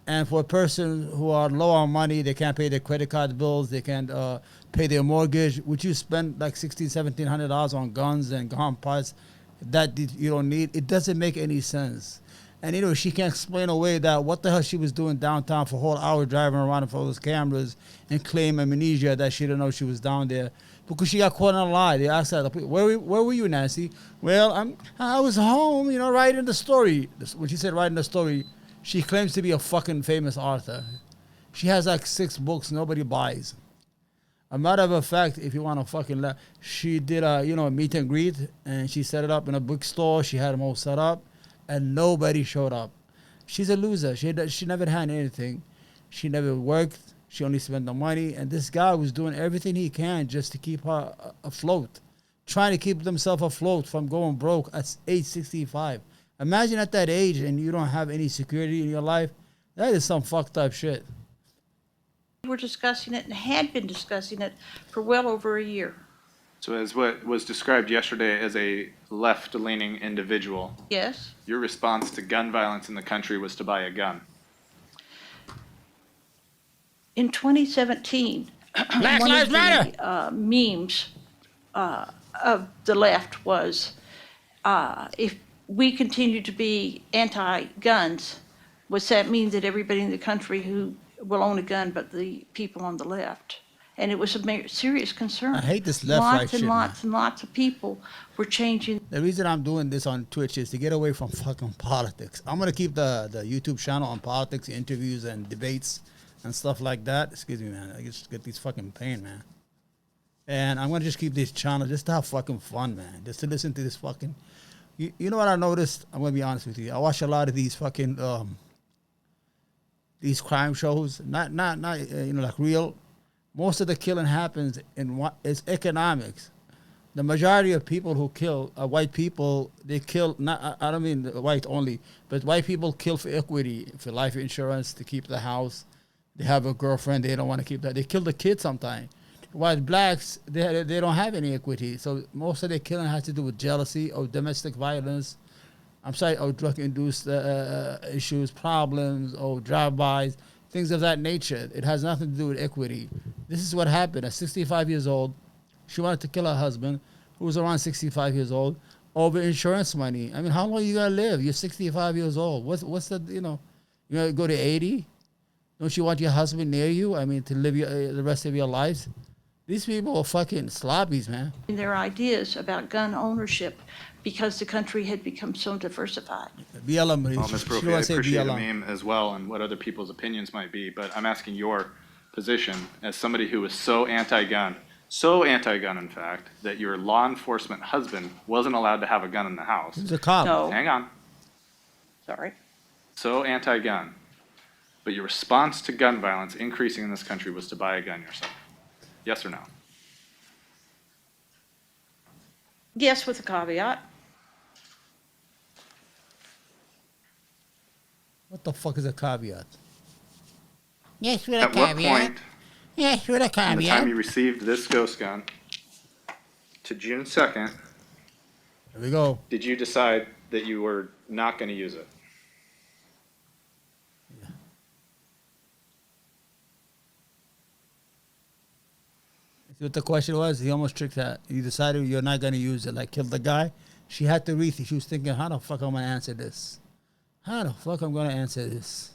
And for a person who are low on money, they can't pay their credit card bills, they can't pay their mortgage. Would you spend like $1,700 on guns and gun parts that you don't need? It doesn't make any sense. And, you know, she can't explain away that what the hell she was doing downtown for a whole hour driving around in front of those cameras and claim amnesia that she didn't know she was down there because she got caught in a lie. They asked her, where were you, Nancy? Well, I was home, you know, writing the story. When she said writing the story, she claims to be a fucking famous author. She has like 6 books nobody buys. A matter of fact, if you want to fucking laugh, she did a meet and greet, and she set it up in a bookstore. She had them all set up, and nobody showed up. She's a loser. She never had anything. She never worked. She only spent the money, and this guy was doing everything he can just to keep her afloat, trying to keep himself afloat from going broke at age 65. Imagine at that age and you don't have any security in your life. That is some fucked up shit. We were discussing it and had been discussing it for well over a year. So as what was described yesterday as a left-leaning individual, Yes? your response to gun violence in the country was to buy a gun. In 2017, Black one Lives of Matter. the memes of the left was, if we continue to be anti-guns, does that mean that everybody in the country who will own a gun but the people on the left? And it was a serious concern. I hate this left-right Lots and shit, lots and lots of people were changing. The reason I'm doing this on Twitch is to get away from fucking politics. I'm going to keep the YouTube channel on politics, interviews, and debates and stuff like that. Excuse me, man. I just get these fucking pain, man. And I'm going to just keep this channel just to have fucking fun, man. Just to listen to this fucking... You know what I noticed? I'm going to be honest with you. I watch a lot of these fucking... these crime shows. Not like real... Most of the killing happens in what is economics. The majority of people who kill white people, they kill, not, I don't mean the white only, but white people kill for equity, for life insurance, to keep the house. They have a girlfriend, they don't want to keep that. They kill the kids sometimes. While blacks, they don't have any equity. So most of their killing has to do with jealousy or domestic violence. I'm sorry, or drug-induced issues, problems, or drive-bys, things of that nature. It has nothing to do with equity. This is what happened. At 65 years old, she wanted to kill her husband, who was around 65 years old, over insurance money. I mean, how long you gonna live? You're 65 years old. What's the, you gonna go to 80? Don't you want your husband near you? I mean, to live the rest of your lives? These people are fucking slobbies, man. Their ideas about gun ownership because the country had become so diversified. BLM. Well, Ms. She Brophy, don't I say appreciate the BLM. meme as well and what other people's opinions might be, but I'm asking your position as somebody who is so anti-gun, in fact, that your law enforcement husband wasn't allowed to have a gun in the house. He's a cop. No, Hang on. sorry. So anti-gun, but your response to gun violence increasing in this country was to buy a gun yourself. Yes or no? Yes, with a caveat. What the fuck is a caveat? Yes, with a At what caveat. point Yes, with a from the time caveat. you received this ghost gun to June 2nd, Here we go. did you decide that you were not going to use it? See what the question was? He almost tricked that. You decided you're not going to use it, like kill the guy. She had to rethink. She was thinking, how the fuck am I going to answer this? How the fuck am I going to answer this?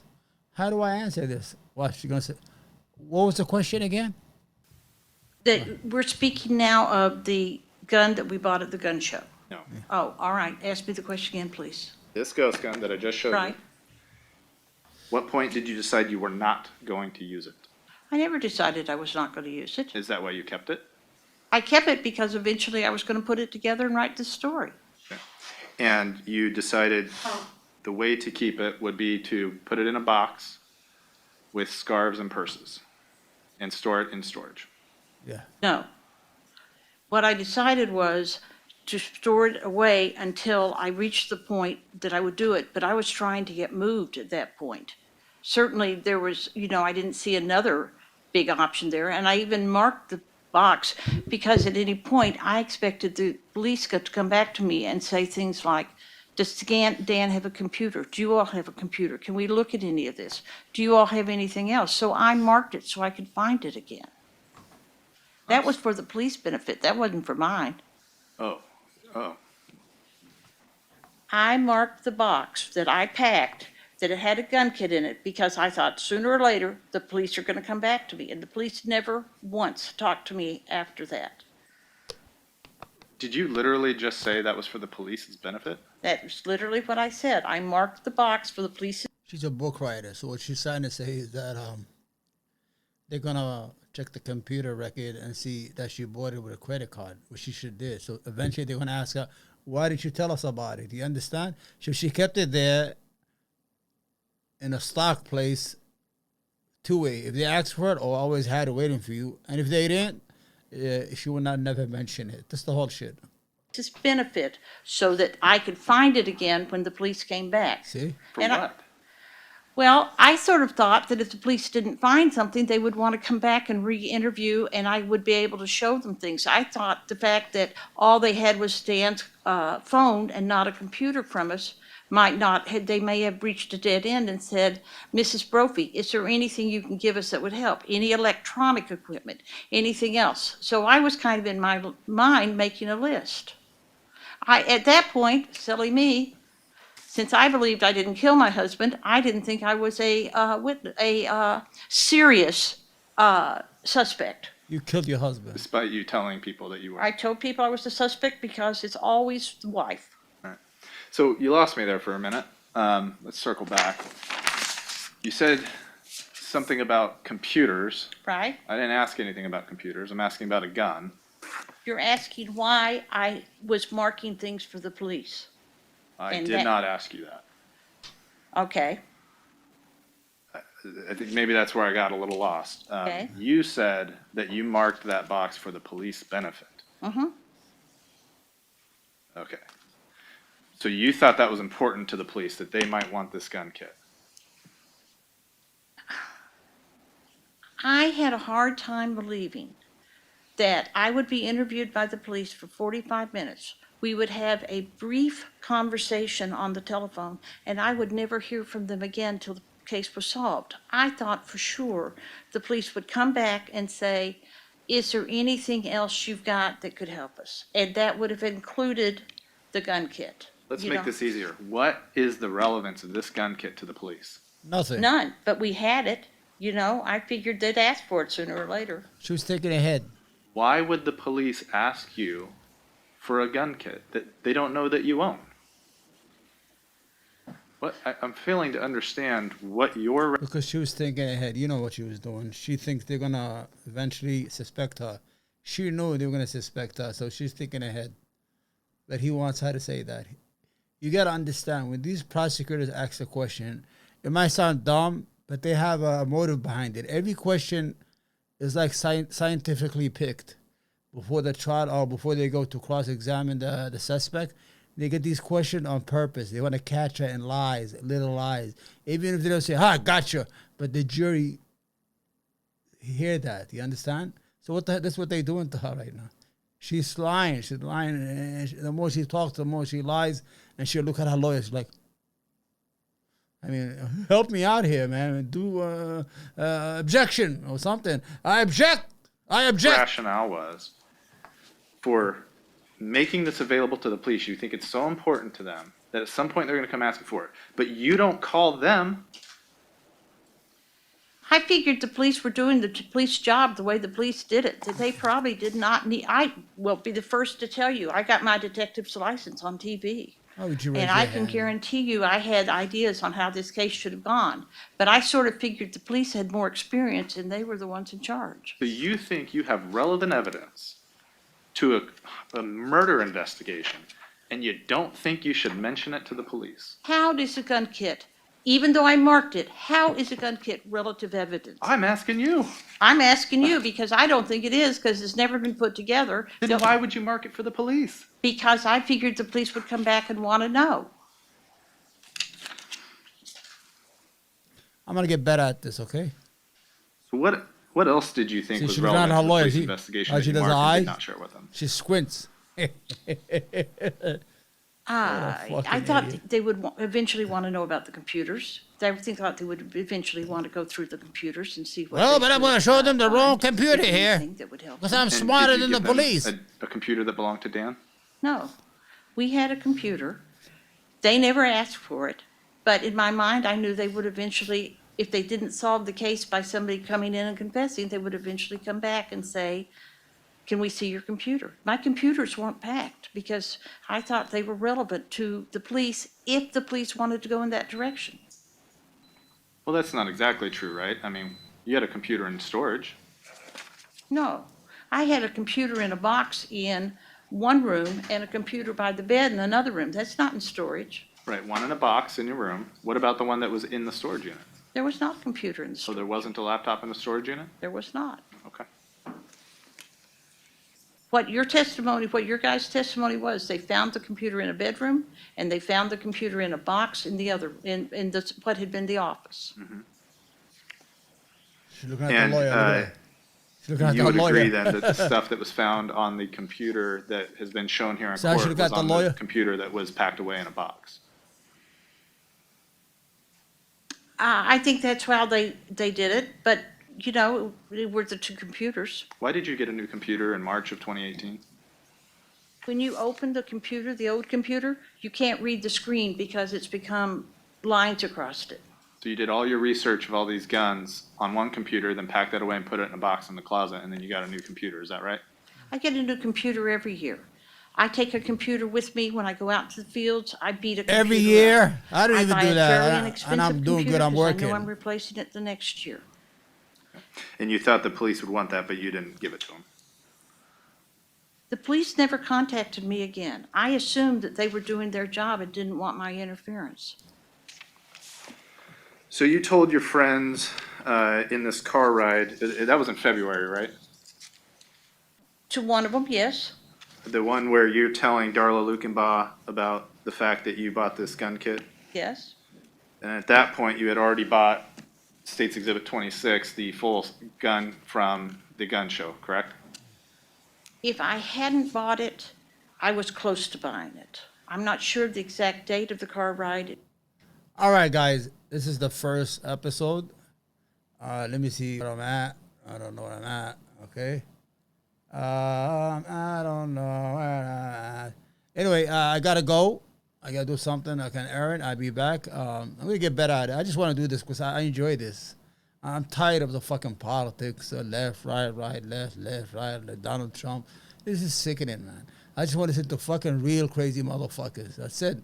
How do I answer this? What, she going to say? What was the question again? That we're speaking now of the gun that we bought at the gun show. No. Oh, all right. Ask me the question again, please. This ghost gun that I just showed Right. you, what point did you decide you were not going to use it? I never decided I was not going to use it. Is that why you kept it? I kept it because eventually I was going to put it together and write this story. And you decided the way to keep it would be to put it in a box with scarves and purses and store it in storage. Yeah. No. What I decided was to store it away until I reached the point that I would do it, but I was trying to get moved at that point. Certainly there was, I didn't see another big option there, and I even marked the box because at any point I expected the police to come back to me and say things like, does Dan have a computer? Do you all have a computer? Can we look at any of this? Do you all have anything else? So I marked it so I could find it again. That was for the police benefit. That wasn't for mine. Oh. I marked the box that I packed, that it had a gun kit in it, because I thought sooner or later, the police are gonna come back to me, and the police never once talked to me after that. Did you literally just say that was for the police's benefit? That was literally what I said. I marked the box for the police. She's a book writer, so what she's trying to say is that they're gonna check the computer record and see that she bought it with a credit card, which she should did. So eventually they're gonna ask her, "Why did you tell us about it?" Do you understand? So she kept it there in a stock place, two-way. If they asked for it, or always had it waiting for you, and if they didn't, she would not never mention it. That's the whole shit. This benefit so that I could find it again when the police came back. See? For And what? Well, I sort of thought that if the police didn't find something, they would want to come back and re-interview, and I would be able to show them things. I thought the fact that all they had was Dan's phone and not a computer from us they may have reached a dead end and said, Mrs. Brophy, is there anything you can give us that would help? Any electronic equipment? Anything else? So I was kind of in my mind making a list. At that point, silly me, since I believed I didn't kill my husband, I didn't think I was a serious suspect. You killed your husband. Despite you telling people that you were. I told people I was a suspect because it's always the wife. So you lost me there for a minute. Let's circle back. You said something about computers. Right? I didn't ask anything about computers. I'm asking about a gun. You're asking why I was marking things for the police. I And did that- not ask you that. Okay. I think maybe that's where I got a little lost. Okay. You said that you marked that box for the police benefit. Mm-hmm. Okay. So you thought that was important to the police, that they might want this gun kit? I had a hard time believing that I would be interviewed by the police for 45 minutes. We would have a brief conversation on the telephone, and I would never hear from them again till the case was solved. I thought for sure the police would come back and say, is there anything else you've got that could help us? And that would have included the gun kit. Let's you make know? this easier. What is the relevance of this gun kit to the police? Nothing. None, but we had it. I figured they'd ask for it sooner or later. She was thinking ahead. Why would the police ask you for a gun kit that they don't know that you own? I'm failing to understand what your. Because she was thinking ahead. You know what she was doing. She thinks they're going to eventually suspect her. She knew they were going to suspect her, so she's thinking ahead. But he wants her to say that. You got to understand, when these prosecutors ask a question, it might sound dumb, but they have a motive behind it. Every question is like scientifically picked before the trial or before they go to cross-examine the suspect. They get these questions on purpose. They want to catch her in lies, little lies. Even if they don't say, gotcha. But the jury hear that. You understand? So that's what they're doing to her right now. She's lying. She's lying. And the more she talks, the more she lies. And she'll look at her lawyer. She's like, help me out here, man. Do objection or something. I object. Rationale was for making this available to the police. You think it's so important to them that at some point they're going to come asking for it, but you don't call them. I figured the police were doing the police job the way the police did it. That they probably did not need. I will be the first to tell you. I got my detective's license on TV. How would you raise And your I can hand? guarantee you I had ideas on how this case should have gone. But I sort of figured the police had more experience and they were the ones in charge. So you think you have relevant evidence to a murder investigation, and you don't think you should mention it to the police? How does a gun kit, even though I marked it, how is a gun kit relative evidence? I'm asking you. I'm asking you because I don't think it is because it's never been put together. Then why would you mark it for the police? Because I figured the police would come back and want to know. I'm going to get better at this, okay? So what else did you think See, was she was not relevant her to the lawyer. police She- investigation how that she you does marked her and eye? did not share with them? She squints. I thought they would eventually want to know about the computers. I thought they would eventually want to go through the computers and see what. Well, they but I'm could, going to show them the wrong find, computer if here. anything that would help Because them. I'm And smarter did you than the give them police. a computer that belonged to Dan? No, we had a computer. They never asked for it, but in my mind, I knew they would eventually, if they didn't solve the case by somebody coming in and confessing, they would eventually come back and say, can we see your computer? My computers weren't packed because I thought they were relevant to the police if the police wanted to go in that direction. Well, that's not exactly true, right? You had a computer in storage. No, I had a computer in a box in one room and a computer by the bed in another room. That's not in storage. Right, one in a box in your room. What about the one that was in the storage unit? There was not a computer in the So storage. there wasn't a laptop in the storage unit? There was not. Okay. What your guys' testimony was, they found the computer in a bedroom and they found the computer in a box in the other, what had been the office. She's looking at And the lawyer. Look at her. She's looking at you the would lawyer. agree then that the stuff that was found on the computer that has been shown here in So I court should've was got the on lawyer? the computer that was packed away in a box? I think that's how they did it, but, it were the two computers. Why did you get a new computer in March of 2018? When you open the computer, the old computer, you can't read the screen because it's become lines across it. So you did all your research of all these guns on one computer, then packed that away and put it in a box in the closet, and then you got a new computer, is that right? I get a new computer every year. I take a computer with me when I go out to the fields. I beat a computer Every up. year? I don't even buy do a that. fairly And inexpensive I'm doing good. computer I'm 'cause I know I'm working. replacing it the next year. And you thought the police would want that, but you didn't give it to them? The police never contacted me again. I assumed that they were doing their job and didn't want my interference. So you told your friends in this car ride, that was in February, right? To one of them, yes. The one where you're telling Darla Lukenbaugh about the fact that you bought this gun kit? Yes? And at that point, you had already bought State's Exhibit 26, the full gun from the gun show, correct? If I hadn't bought it, I was close to buying it. I'm not sure the exact date of the car ride. All right, guys, this is the first episode. Let me see where I'm at. I don't know where I'm at. Okay. I don't know where I'm at. Anyway, I gotta go. I gotta do something. I can earn. I'll be back. I'm gonna get better at it. I just want to do this because I enjoy this. I'm tired of the fucking politics. Left, right, left, right. Like Donald Trump. This is sickening, man. I just want to sit to fucking real crazy motherfuckers. That's it.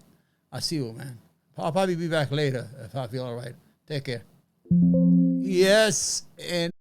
I'll see you, man. I'll probably be back later if I feel all right. Take care. Yes, and